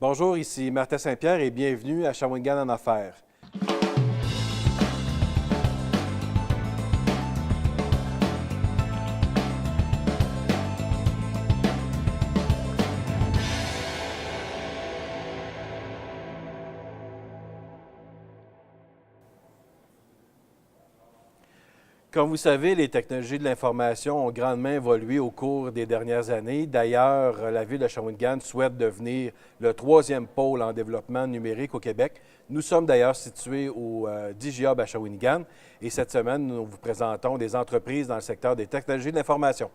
Bonjour, ici Martin Saint-Pierre et bienvenue à Shawinigan en affaires. Comme vous savez, les technologies de l'information ont grandement évolué au cours des dernières années. D'ailleurs, la ville de Shawinigan souhaite devenir le troisième pôle en développement numérique au Québec. Nous sommes d'ailleurs situés au DigiHub à Shawinigan et cette semaine, nous vous présentons des entreprises dans le secteur des technologies de l'information.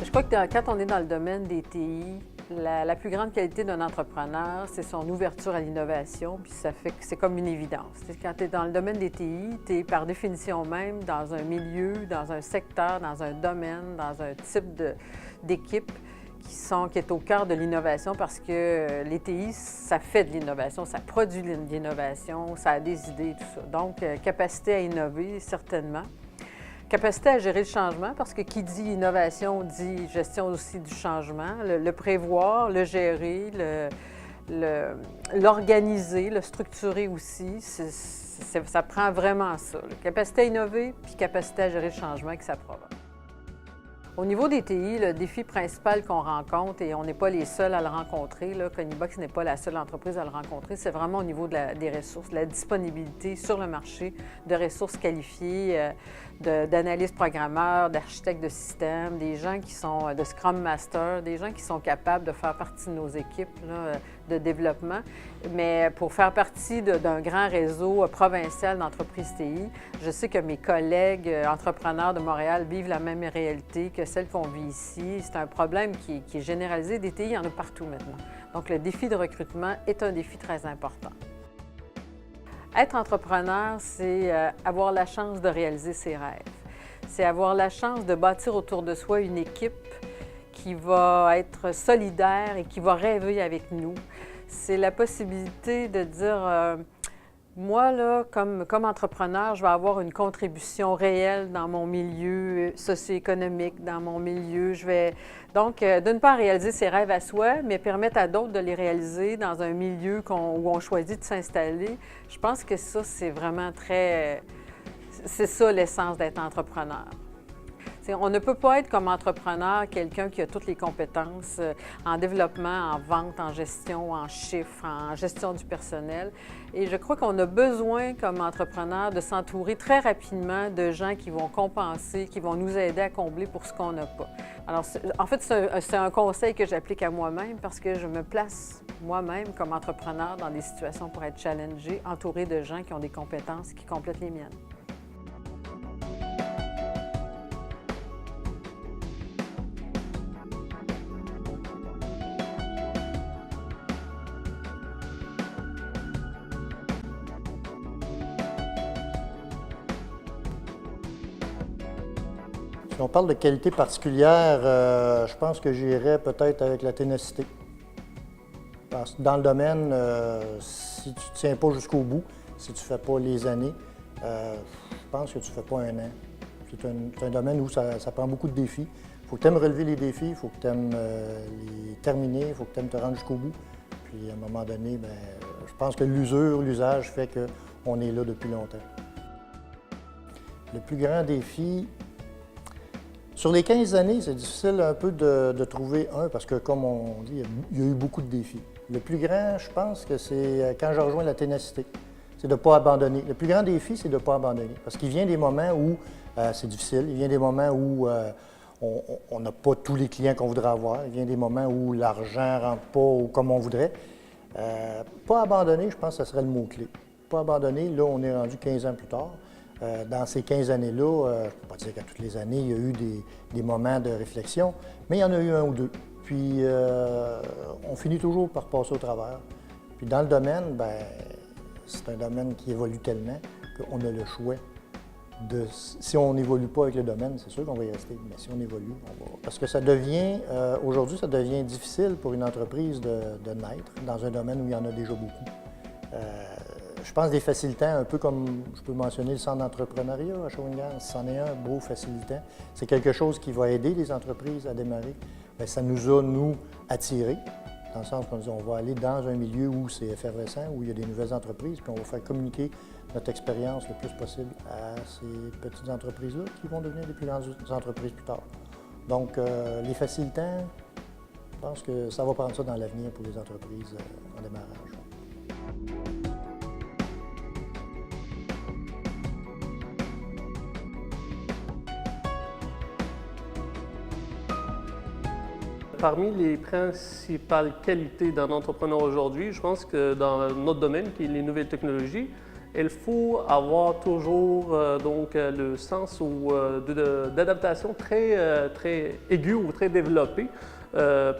Je crois que quand on est dans le domaine des TI, la plus grande qualité d'un entrepreneur, c'est son ouverture à l'innovation, puis ça fait que c'est comme une évidence. Quand tu es dans le domaine des TI, tu es par définition même dans un milieu, dans un secteur, dans un domaine, dans un type d'équipe qui est au cœur de l'innovation parce que les TI, ça fait de l'innovation, ça produit de l'innovation, ça a des idées, tout ça. Donc, capacité à innover, certainement. Capacité à gérer le changement, parce que qui dit innovation dit gestion aussi du changement, le prévoir, le gérer, l'organiser, le structurer aussi, ça prend vraiment ça. Capacité à innover, puis capacité à gérer le changement que ça provoque. Au niveau des TI, le défi principal qu'on rencontre, et on n'est pas les seuls à le rencontrer, Conibox n'est pas la seule entreprise à le rencontrer, c'est vraiment au niveau des ressources, la disponibilité sur le marché de ressources qualifiées, d'analystes programmeurs, d'architectes de systèmes, des gens qui sont de Scrum Master, des gens qui sont capables de faire partie de nos équipes de développement. Mais pour faire partie d'un grand réseau provincial d'entreprises TI, je sais que mes collègues entrepreneurs de Montréal vivent la même réalité que celle qu'on vit ici. C'est un problème qui est généralisé. Des TI, il y en a partout maintenant. Donc, le défi de recrutement est un défi très important. Être entrepreneur, c'est avoir la chance de réaliser ses rêves. C'est avoir la chance de bâtir autour de soi une équipe qui va être solidaire et qui va rêver avec nous. C'est la possibilité de dire, moi, là, comme entrepreneur, je vais avoir une contribution réelle dans mon milieu socio-économique, dans mon milieu. Je vais donc, d'une part, réaliser ses rêves à soi, mais permettre à d'autres de les réaliser dans un milieu où on choisit de s'installer. Je pense que ça, c'est vraiment c'est ça l'essence d'être entrepreneur. On ne peut pas être comme entrepreneur quelqu'un qui a toutes les compétences en développement, en vente, en gestion, en chiffres, en gestion du personnel. Et je crois qu'on a besoin comme entrepreneur de s'entourer très rapidement de gens qui vont compenser, qui vont nous aider à combler pour ce qu'on n'a pas. Alors, en fait, c'est un conseil que j'applique à moi-même parce que je me place moi-même comme entrepreneur dans des situations pour être challengée, entourée de gens qui ont des compétences qui complètent les miennes. Si on parle de qualité particulière, je pense que j'irais peut-être avec la ténacité. Parce que dans le domaine, si tu ne tiens pas jusqu'au bout, si tu ne fais pas les années, je pense que tu ne fais pas un an. C'est un domaine où ça prend beaucoup de défis. Il faut que tu aimes relever les défis, il faut que tu aimes les terminer, il faut que tu aimes te rendre jusqu'au bout. Puis à un moment donné, je pense que l'usage fait qu'on est là depuis longtemps. Le plus grand défi, sur les 15 années, c'est difficile un peu de trouver un, parce que, comme on dit, il y a eu beaucoup de défis. Le plus grand, je pense que c'est quand je rejoins la ténacité, c'est de ne pas abandonner. Le plus grand défi, c'est de ne pas abandonner, parce qu'il vient des moments où c'est difficile, il vient des moments où on n'a pas tous les clients qu'on voudrait avoir, il vient des moments où l'argent ne rentre pas comme on voudrait. Pas abandonner, je pense que ce serait le mot-clé. Pas abandonner, là, on est rendu 15 ans plus tard. Dans ces 15 années-là, je ne peux pas dire qu'à toutes les années, il y a eu des moments de réflexion, mais il y en a eu un ou deux. Puis, on finit toujours par passer au travers. Puis, dans le domaine, c'est un domaine qui évolue tellement qu'on a le choix de... Si on n'évolue pas avec le domaine, c'est sûr qu'on va y rester, mais si on évolue, on va... Parce que ça devient, aujourd'hui, ça devient difficile pour une entreprise de naître dans un domaine où il y en a déjà beaucoup. Je pense des facilitants, un peu comme je peux mentionner le centre d'entrepreneuriat à Shawinigan, c'en est un beau facilitant. C'est quelque chose qui va aider les entreprises à démarrer. Bien, ça nous a, nous, attirés, dans le sens qu'on va aller dans un milieu où c'est effervescent, où il y a des nouvelles entreprises, puis on va faire communiquer notre expérience le plus possible à ces petites entreprises-là qui vont devenir des plus grandes entreprises plus tard. Donc, les facilitants, je pense que ça va prendre ça dans l'avenir pour les entreprises en démarrage. Parmi les principales qualités d'un entrepreneur aujourd'hui, je pense que dans notre domaine, qui est les nouvelles technologies, il faut avoir toujours le sens d'adaptation très aigu ou très développé.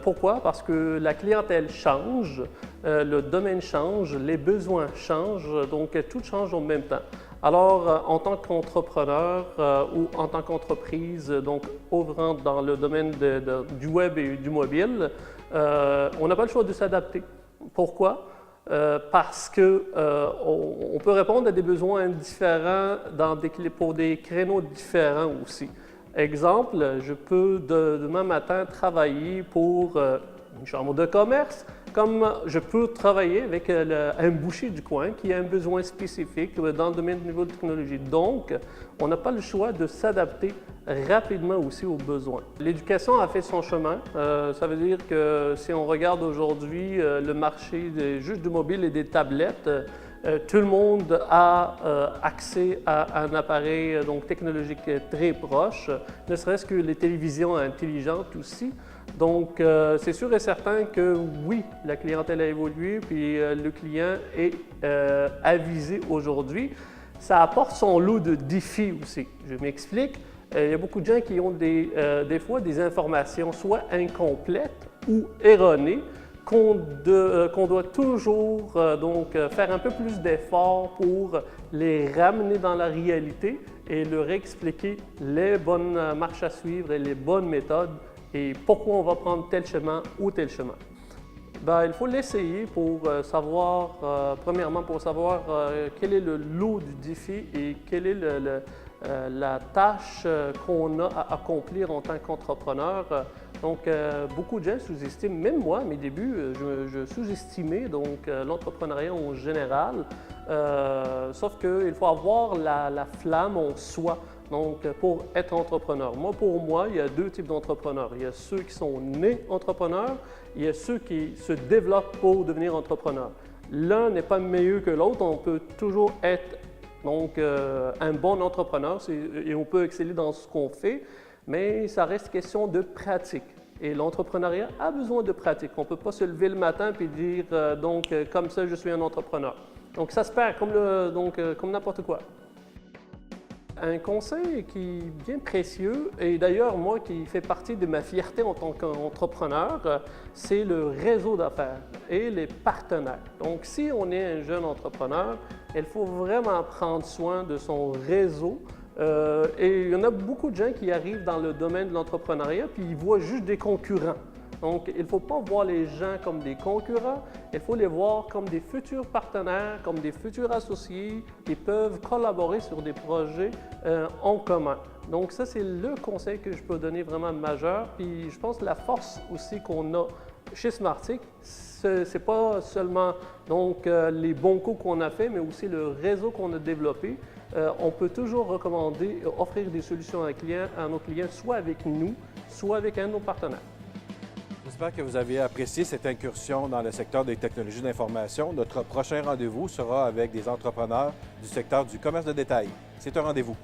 Pourquoi? Parce que la clientèle change, le domaine change, les besoins changent, donc tout change en même temps. Alors, en tant qu'entrepreneur ou en tant qu'entreprise, donc œuvrant dans le domaine du web et du mobile, on n'a pas le choix de s'adapter. Pourquoi? Parce qu'on peut répondre à des besoins différents pour des créneaux différents aussi. Exemple, je peux demain matin travailler pour une chambre de commerce, comme je peux travailler avec un boucher du coin qui a un besoin spécifique dans le domaine de nouvelles technologies. Donc, on n'a pas le choix de s'adapter rapidement aussi aux besoins. L'éducation a fait son chemin. Ça veut dire que si on regarde aujourd'hui le marché juste du mobile et des tablettes, tout le monde a accès à un appareil technologique très proche, ne serait-ce que les télévisions intelligentes aussi. Donc, c'est sûr et certain que oui, la clientèle a évolué, puis le client est avisé aujourd'hui. Ça apporte son lot de défis aussi. Je m'explique. Il y a beaucoup de gens qui ont des fois des informations soit incomplètes ou erronées, qu'on doit toujours faire un peu plus d'efforts pour les ramener dans la réalité et leur expliquer les bonnes marches à suivre et les bonnes méthodes et pourquoi on va prendre tel chemin ou tel chemin. Ben, il faut l'essayer pour savoir, premièrement, pour savoir quel est le lot du défi et quelle est la tâche qu'on a à accomplir en tant qu'entrepreneur. Donc, beaucoup de gens sous-estiment, même moi, à mes débuts, je sous-estimais l'entrepreneuriat en général, sauf qu'il faut avoir la flamme en soi. Donc, pour être entrepreneur. Pour moi, il y a deux types d'entrepreneurs. Il y a ceux qui sont nés entrepreneurs, il y a ceux qui se développent pour devenir entrepreneurs. L'un n'est pas meilleur que l'autre, on peut toujours être un bon entrepreneur et on peut exceller dans ce qu'on fait, mais ça reste question de pratique. Et l'entrepreneuriat a besoin de pratique. On ne peut pas se lever le matin et dire comme ça, je suis un entrepreneur. Donc, ça se perd comme n'importe quoi. Un conseil qui est bien précieux, et d'ailleurs, moi, qui fait partie de ma fierté en tant qu'entrepreneur, c'est le réseau d'affaires et les partenaires. Donc, si on est un jeune entrepreneur, il faut vraiment prendre soin de son réseau. Et il y en a beaucoup de gens qui arrivent dans le domaine de l'entrepreneuriat puis ils voient juste des concurrents. Donc, il ne faut pas voir les gens comme des concurrents, il faut les voir comme des futurs partenaires, comme des futurs associés qui peuvent collaborer sur des projets en commun. Donc, ça, c'est le conseil que je peux donner vraiment majeur. Puis, je pense que la force aussi qu'on a chez Smartec, ce n'est pas seulement les bons coups qu'on a faits, mais aussi le réseau qu'on a développé. On peut toujours recommander, offrir des solutions à nos clients, soit avec nous, soit avec un de nos partenaires. J'espère que vous avez apprécié cette incursion dans le secteur des technologies d'information. Notre prochain rendez-vous sera avec des entrepreneurs du secteur du commerce de détail. C'est un rendez-vous.